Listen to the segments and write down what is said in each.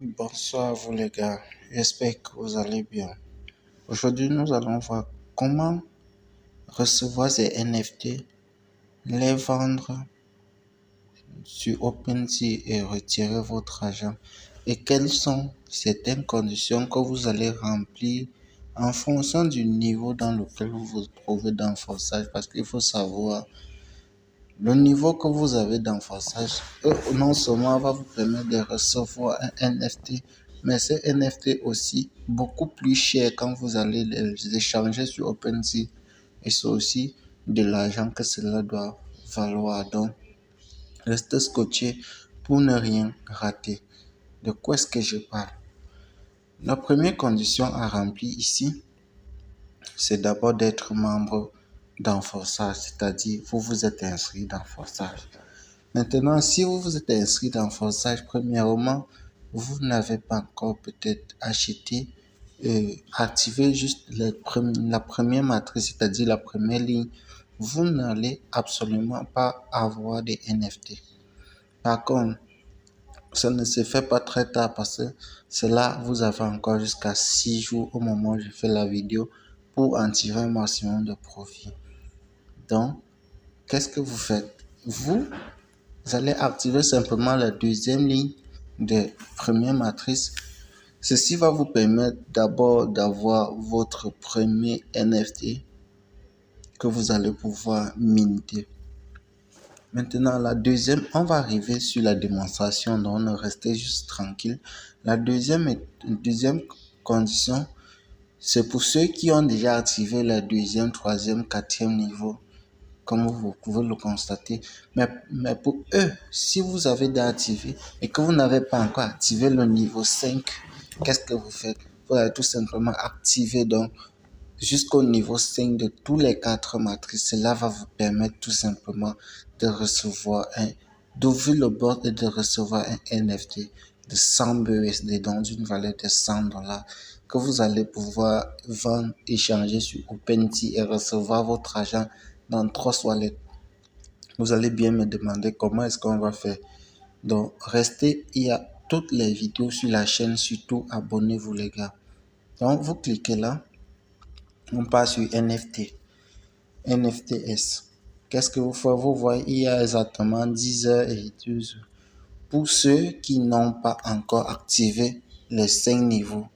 Bonsoir à vous les gars, j'espère que vous allez bien. Aujourd'hui nous allons voir comment recevoir ces NFT, les vendre sur OpenSea et retirer votre argent. Et quelles sont certaines conditions que vous allez remplir en fonction du niveau dans lequel vous vous trouvez dans Forçage. Parce qu'il faut savoir, le niveau que vous avez dans Forçage, non seulement va vous permettre de recevoir un NFT, mais ces NFT aussi beaucoup plus cher quand vous allez les échanger sur OpenSea. Et c'est aussi de l'argent que cela doit valoir. Donc, restez scotché pour ne rien rater. De quoi est-ce que je parle? La première condition à remplir ici, c'est d'abord d'être membre dans Forçage, c'est-à-dire vous vous êtes inscrit dans Forçage. Maintenant, si vous vous êtes inscrit dans Forçage, premièrement, vous n'avez pas encore peut-être acheté, activé juste la première matrice, c'est-à-dire la première ligne. Vous n'allez absolument pas avoir des NFT. Par contre, ça ne se fait pas très tard parce que cela, vous avez encore jusqu'à 6 jours au moment où je fais la vidéo pour en tirer un maximum de profit. Donc, qu'est-ce que vous faites? Vous allez activer simplement la deuxième ligne de première matrice. Ceci va vous permettre d'abord d'avoir votre premier NFT que vous allez pouvoir minter. Maintenant, la deuxième, on va arriver sur la démonstration, donc ne restez juste tranquille. La deuxième condition, c'est pour ceux qui ont déjà activé le deuxième, troisième, quatrième niveau, comme vous pouvez le constater. Mais pour eux, si vous avez déjà activé et que vous n'avez pas encore activé le niveau 5, qu'est-ce que vous faites? Vous allez tout simplement activer donc jusqu'au niveau 5 de tous les 4 matrices. Cela va vous permettre tout simplement de recevoir d'ouvrir le board et de recevoir un NFT de 100 BUSD, donc d'une valeur de 100 dollars que vous allez pouvoir vendre, échanger sur OpenSea et recevoir votre argent dans 3 wallets. Vous allez bien me demander comment est-ce qu'on va faire. Donc, restez, il y a toutes les vidéos sur la chaîne, surtout abonnez-vous les gars. Donc, vous cliquez là. On passe sur NFT, NFTS. Qu'est-ce que vous faites? Vous voyez, il y a exactement 10 heures et 12 heures. Pour ceux qui n'ont pas encore activé les 5 niveaux,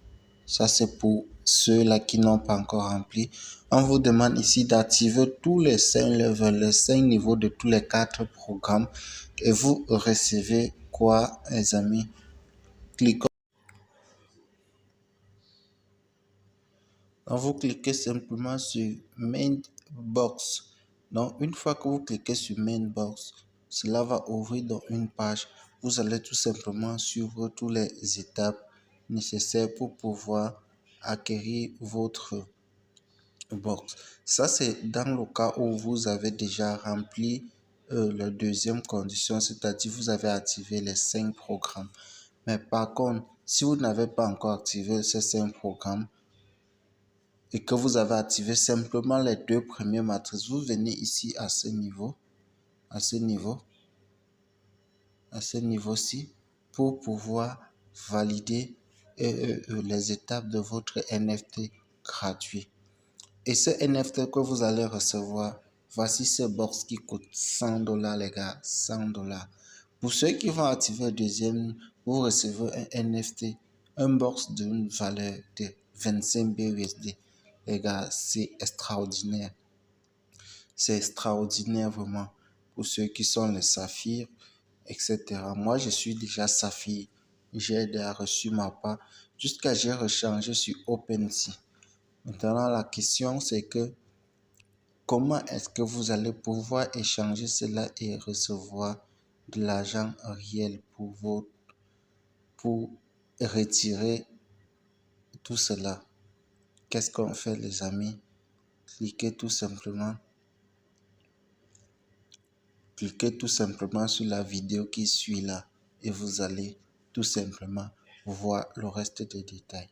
ça c'est pour ceux-là qui n'ont pas encore rempli. On vous demande ici d'activer tous les 5 levels, les 5 niveaux de tous les 4 programmes. Et vous recevez quoi, les amis? Cliquez. Donc, vous cliquez simplement sur Main Box. Donc, une fois que vous cliquez sur Main Box, cela va ouvrir dans une page. Vous allez tout simplement suivre toutes les étapes nécessaires pour pouvoir acquérir votre box. Ça, c'est dans le cas où vous avez déjà rempli la deuxième condition, c'est-à-dire vous avez activé les 5 programmes. Mais par contre, si vous n'avez pas encore activé ces 5 programmes, et que vous avez activé simplement les 2 premières matrices, vous venez ici à ce niveau, à ce niveau-ci, pour pouvoir valider les étapes de votre NFT gratuit. Et ce NFT que vous allez recevoir, voici ce box qui coûte 100 dollars les gars, 100 dollars. Pour ceux qui vont activer le deuxième, vous recevez un NFT, un box d'une valeur de 25 BUSD. Les gars, c'est extraordinaire. C'est extraordinaire vraiment pour ceux qui sont les saphirs, etc. Moi, je suis déjà saphir. J'ai déjà reçu ma part jusqu'à j'ai rechangé sur OpenSea. Maintenant, la question c'est que comment est-ce que vous allez pouvoir échanger cela et recevoir de l'argent réel pour retirer tout cela? Qu'est-ce qu'on fait les amis? Cliquez tout simplement sur la vidéo qui suit là et vous allez tout simplement voir le reste des détails.